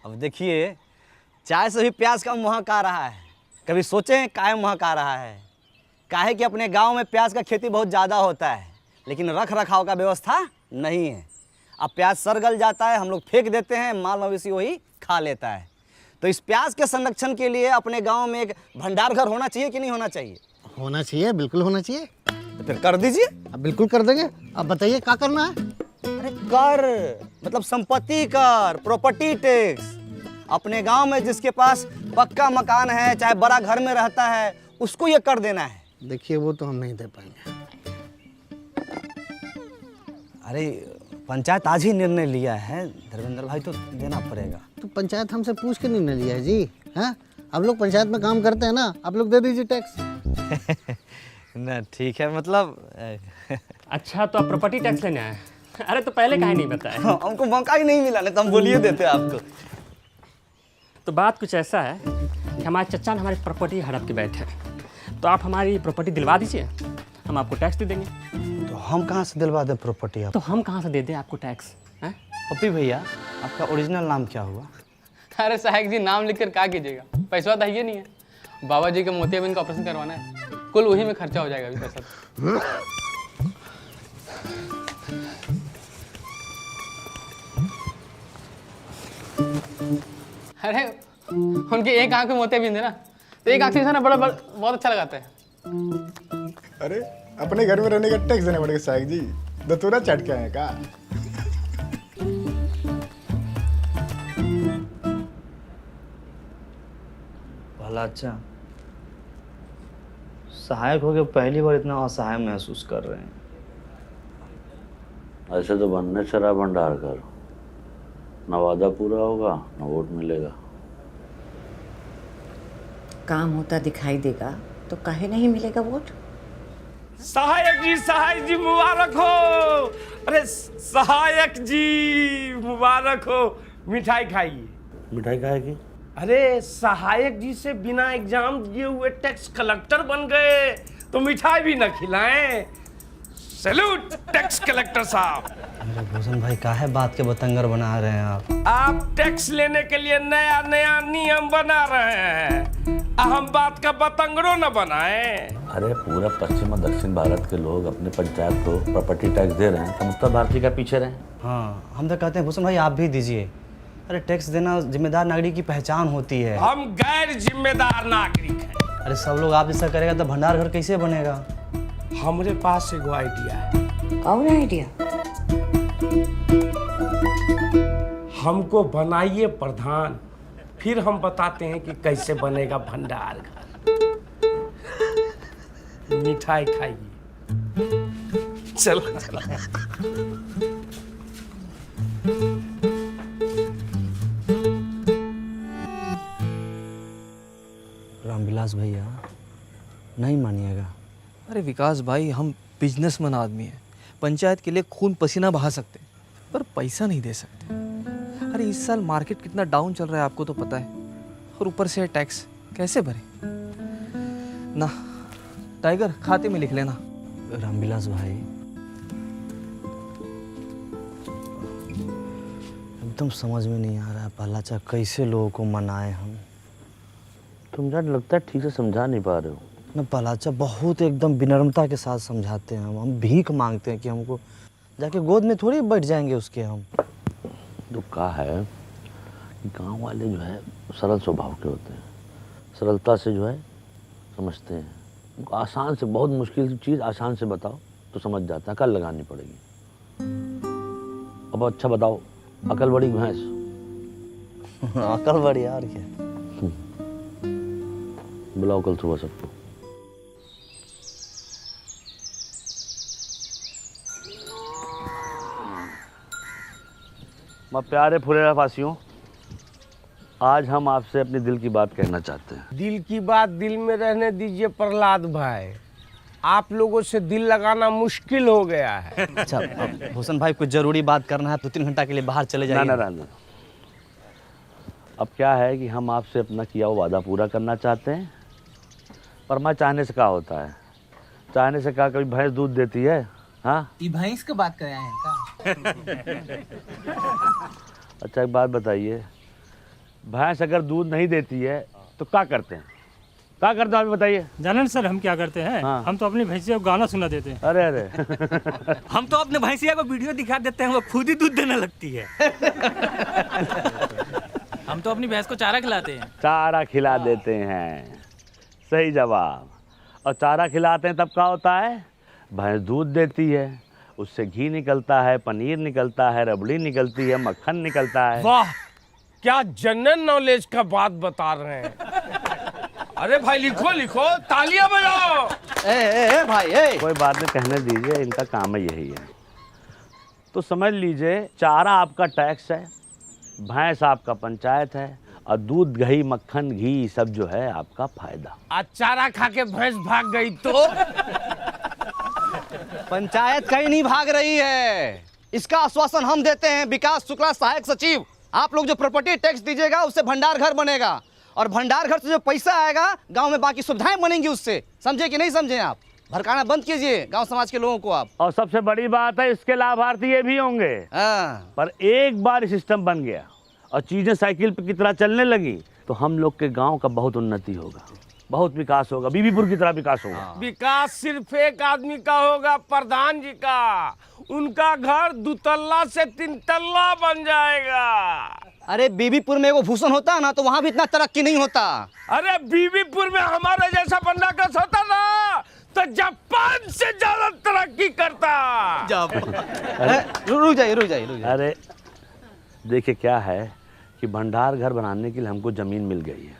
अब देखिए, चाय से भी प्याज का महक आ रहा है। कभी सोचें काहे महक आ रहा है? काहे कि अपने गांव में प्याज का खेती बहुत ज़्यादा होता है, लेकिन रख रखाव का व्यवस्था नहीं है। अब प्याज सड़ गल जाता है, हम लोग फेंक देते हैं, माल मवेशी वही खा लेता है। तो इस प्याज के संरक्षण के लिए अपने गांव में एक भंडार घर होना चाहिए कि नहीं होना चाहिए? होना चाहिए, बिल्कुल होना चाहिए। तो फिर कर दीजिए। अब बिल्कुल कर देंगे। अब बताइए क्या करना है? अरे कर मतलब संपत्ति कर, प्रॉपर्टी टैक्स। अपने गांव में जिसके पास पक्का मकान है, चाहे बड़ा घर में रहता है, उसको ये कर देना है। देखिए वो तो हम नहीं दे पाएंगे। अरे पंचायत आज ही निर्णय लिया है धर्मेंद्र भाई, तो देना पड़ेगा। तो पंचायत हमसे पूछ के निर्णय लिया है जी। हाँ, आप लोग पंचायत में काम करते हैं ना, आप लोग दे दीजिए टैक्स। ना ठीक है, मतलब अच्छा तो आप प्रॉपर्टी टैक्स लेने आए? अरे तो पहले काहे नहीं बताया? हमको मौका ही नहीं मिला, नहीं तो हम बोलिए देते आपको। तो बात कुछ ऐसा है कि हमारे चचा ने हमारी प्रॉपर्टी हड़प के बैठे हैं, तो आप हमारी प्रॉपर्टी दिलवा दीजिए, हम आपको टैक्स दे देंगे। तो हम कहाँ से दिलवा दें प्रॉपर्टी आप? तो हम कहाँ से दे दें आपको टैक्स? हैं? पप्पी भैया, आपका ओरिजिनल नाम क्या हुआ? अरे सहायक जी, नाम लिखकर क्या कीजिएगा? पैसा तो है नहीं है। बाबा जी के मोतियाबिंद का ऑपरेशन करवाना है, कुल वही में खर्चा हो जाएगा अभी पैसा। अरे उनके एक आंख में मोतियाबिंद है ना, तो एक आंख से ना बड़ा बहुत अच्छा लगाता है। अरे अपने घर में रहने का टैक्स देना पड़ेगा साहब जी, दतूरा चट के आए का। भला अच्छा, सहायक हो के पहली बार इतना असहाय महसूस कर रहे हैं। ऐसे तो बनने शराब भंडार कर, न वादा पूरा होगा न वोट मिलेगा। काम होता दिखाई देगा तो काहे नहीं मिलेगा वोट? सहायक जी मुबारक हो। अरे सहायक जी मुबारक हो। मिठाई खाइए। मिठाई खाएगी? अरे सहायक जी से बिना एग्जाम दिए हुए टैक्स कलेक्टर बन गए, तो मिठाई भी न खिलाएं। सैल्यूट टैक्स कलेक्टर साहब। अरे भूषण भाई, काहे बात के बतंगर बना रहे हैं आप? आप टैक्स लेने के लिए नया नया नियम बना रहे हैं, हम बात का बतंगड़ो न बनाएं। अरे पूरा पश्चिम और दक्षिण भारत के लोग अपने पंचायत को प्रॉपर्टी टैक्स दे रहे हैं, तो उत्तर भारतीय का पीछे रहे। हाँ, हम तो कहते हैं भूषण भाई आप भी दीजिए। अरे टैक्स देना जिम्मेदार नागरिक की पहचान होती है। हम गैर जिम्मेदार नागरिक हैं। अरे सब लोग आप जैसा करेगा तो भंडार घर कैसे बनेगा? हमारे पास एगो आइडिया है। और आइडिया? हमको बनाइए प्रधान, फिर हम बताते हैं कि कैसे बनेगा भंडार घर। मिठाई खाइए। चलो रामविलास भैया, नहीं मानिएगा। अरे विकास भाई, हम बिजनेसमैन आदमी हैं, पंचायत के लिए खून पसीना बहा सकते पर पैसा नहीं दे सकते। अरे इस साल मार्केट कितना डाउन चल रहा है आपको तो पता है, और ऊपर से टैक्स कैसे भरे ना। टाइगर, खाते में लिख लेना। रामविलास भाई, एकदम समझ में नहीं आ रहा है पहलाचा, कैसे लोगों को मनाए हम। तुम यार लगता है ठीक से समझा नहीं पा रहे हो ना। पहलाचा बहुत एकदम विनम्रता के साथ समझाते हैं हम भीख मांगते हैं कि हमको जाके गोद में थोड़ी बैठ जाएंगे उसके हम। तो क्या है कि गांव वाले जो है सरल स्वभाव के होते हैं, सरलता से जो है समझते हैं। उनको आसान से, बहुत मुश्किल चीज़ आसान से बताओ तो समझ जाता है, कल लगानी पड़ेगी। अब अच्छा बताओ, अकल बड़ी भैंस। अकल बड़ी यार क्या? बुलाओ कल सुबह सबको। मैं प्यारे फुलेरा वासियों, आज हम आपसे अपने दिल की बात कहना चाहते हैं। दिल की बात दिल में रहने दीजिए प्रहलाद भाई, आप लोगों से दिल लगाना मुश्किल हो गया है। अच्छा भूषण भाई, कुछ जरूरी बात करना है, 2-3 घंटा के लिए बाहर चले जाइए। ना। अब क्या है कि हम आपसे अपना किया हुआ वादा पूरा करना चाहते हैं, पर मैं चाहने से क्या होता है? चाहने से क्या कभी भैंस दूध देती है? हाँ, ये भैंस की बात कर रहे हैं का? अच्छा एक बात बताइए भैंस अगर दूध नहीं देती है तो क्या करते हैं? क्या करते हैं आप बताइए। जानन सर हम क्या करते हैं? हाँ। हम तो अपनी भैंसिया को गाना सुना देते हैं। अरे अरे हम तो अपने भैंसिया को वीडियो दिखा देते हैं, वो खुद ही दूध देने लगती है। हम तो अपनी भैंस को चारा खिलाते हैं। चारा खिला देते हैं, सही जवाब। और चारा खिलाते हैं तब क्या होता है? भैंस दूध देती है, उससे घी निकलता है, पनीर निकलता है, रबड़ी निकलती है, मक्खन निकलता है। वाह, क्या जनरल नॉलेज का बात बता रहे हैं। अरे भाई लिखो लिखो, तालियां बजाओ। ए भाई ए कोई बात नहीं, कहने दीजिए, इनका काम ही यही है। तो समझ लीजिए, चारा आपका टैक्स है, भैंस आपका पंचायत है, और दूध दही मक्खन घी सब जो है आपका फायदा। आज चारा खा के भैंस भाग गई तो पंचायत कहीं नहीं भाग रही है, इसका आश्वासन हम देते हैं। विकास शुक्ला सहायक सचिव, आप लोग जो प्रॉपर्टी टैक्स दीजिएगा उससे भंडार घर बनेगा, और भंडार घर से जो पैसा आएगा गांव में बाकी सुविधाएं बनेंगी उससे। समझे कि नहीं समझे? आप भड़काना बंद कीजिए गांव समाज के लोगों को आप। और सबसे बड़ी बात है, इसके लाभार्थी ये भी होंगे। पर एक बार सिस्टम बन गया और चीजें साइकिल पे की तरह चलने लगी तो हम लोग के गांव का बहुत उन्नति होगा, बहुत विकास होगा, बीबीपुर की तरह विकास होगा। विकास सिर्फ एक आदमी का होगा, प्रधान जी का। उनका घर 2 तल्ला से 3 तल्ला बन जाएगा। अरे बीबीपुर में वो भूषण होता है ना, तो वहाँ भी इतना तरक्की नहीं होता। अरे बीबीपुर में हमारे जैसा बंदा कस होता ना तो जापान से ज्यादा तरक्की करता। रुक जाइए। अरे देखिए क्या है कि भंडार घर बनाने के लिए हमको ज़मीन मिल गई है,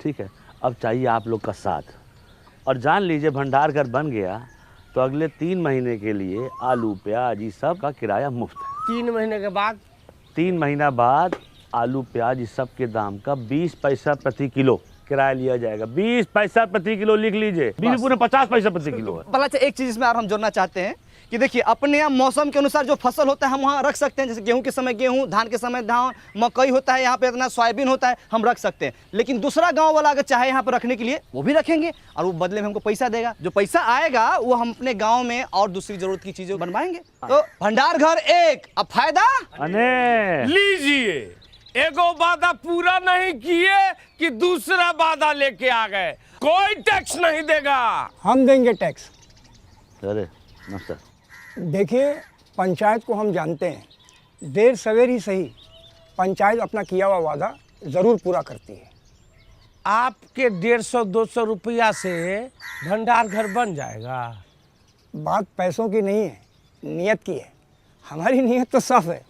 ठीक है। अब चाहिए आप लोग का साथ, और जान लीजिए भंडार घर बन गया तो अगले 3 महीने के लिए आलू प्याज ये सब का किराया मुफ्त है। 3 महीने के बाद? 3 महीना बाद आलू प्याज इस सब के दाम का 20 पैसा प्रति किलो किराया लिया जाएगा। 20 पैसा प्रति किलो लिख लीजिए। बीबीपुर में 50 पैसा प्रति किलो है। भला अच्छा, एक चीज इसमें और हम जोड़ना चाहते हैं कि देखिए, अपने यहाँ मौसम के अनुसार जो फसल होता है हम वहाँ रख सकते हैं। जैसे गेहूं के समय गेहूं, धान के समय धान, मकई होता है, यहाँ पे इतना सोयाबीन होता है, हम रख सकते हैं। लेकिन दूसरा गांव वाला अगर चाहे यहाँ पर रखने के लिए, वो भी रखेंगे, और वो बदले में हमको पैसा देगा। जो पैसा आएगा वो हम अपने गाँव में और दूसरी जरूरत की चीजें बनवाएंगे। तो भंडार घर एक, अब फायदा लीजिए। एगो वादा पूरा नहीं किए कि दूसरा वादा लेके आ गए। कोई टैक्स नहीं देगा। हम देंगे टैक्स। अरे नमस्कार। देखिए, पंचायत को हम जानते हैं, देर सवेर ही सही पंचायत अपना किया हुआ वादा ज़रूर पूरा करती है। आपके 150-200 रुपया से भंडार घर बन जाएगा। बात पैसों की नहीं है, नियत की है। हमारी नियत तो साफ है,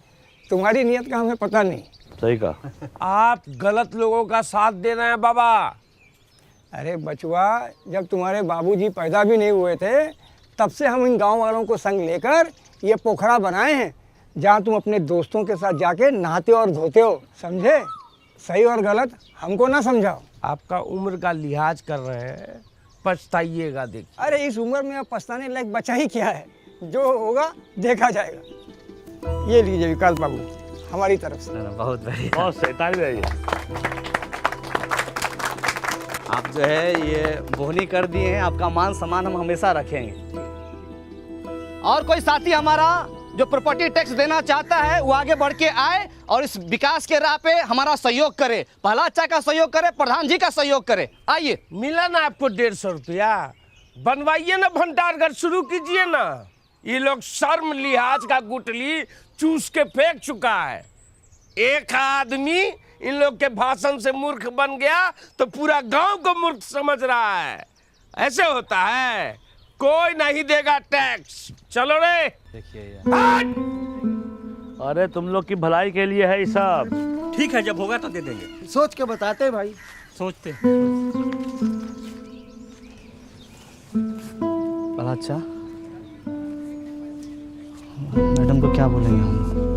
तुम्हारी नियत का हमें पता नहीं। सही कहा। आप गलत लोगों का साथ दे रहे हैं बाबा। अरे बचवा, जब तुम्हारे बाबूजी पैदा भी नहीं हुए थे तब से हम इन गांव वालों को संग लेकर ये पोखरा बनाए हैं, जहां तुम अपने दोस्तों के साथ जाके नहाते और धोते हो। समझे? सही और गलत हमको ना समझाओ। आपका उम्र का लिहाज कर रहे हैं, पछताइएगा। देखिए, अरे इस उम्र में अब पछताने लायक बचा ही क्या है, जो होगा देखा जाएगा। ये लीजिए विकास बाबू, हमारी तरफ से। बहुत बढ़िया, बहुत सही, ताली बजाइए। आप जो है ये बोहनी कर दिए हैं, आपका मान सम्मान हम हमेशा रखेंगे। और कोई साथी हमारा जो प्रॉपर्टी टैक्स देना चाहता है वो आगे बढ़ के आए और इस विकास के राह पे हमारा सहयोग करे। पहला अच्छा का सहयोग करे, प्रधान जी का सहयोग करे। आइए। मिला ना आपको 150 रुपया? बनवाइए ना भंडार घर, शुरू कीजिए ना। ये लोग शर्म लिहाज का गुटली चूस के फेंक चुका है। एक आदमी इन लोग के भाषण से मूर्ख बन गया तो पूरा गांव को मूर्ख समझ रहा है। ऐसे होता है, कोई नहीं देगा टैक्स। चलो रे। देखिए, अरे तुम लोग की भलाई के लिए है ये सब। ठीक है, जब होगा तो दे देंगे। सोच के बताते भाई। सोचते। भला अच्छा, मैडम को क्या बोलेंगे हम?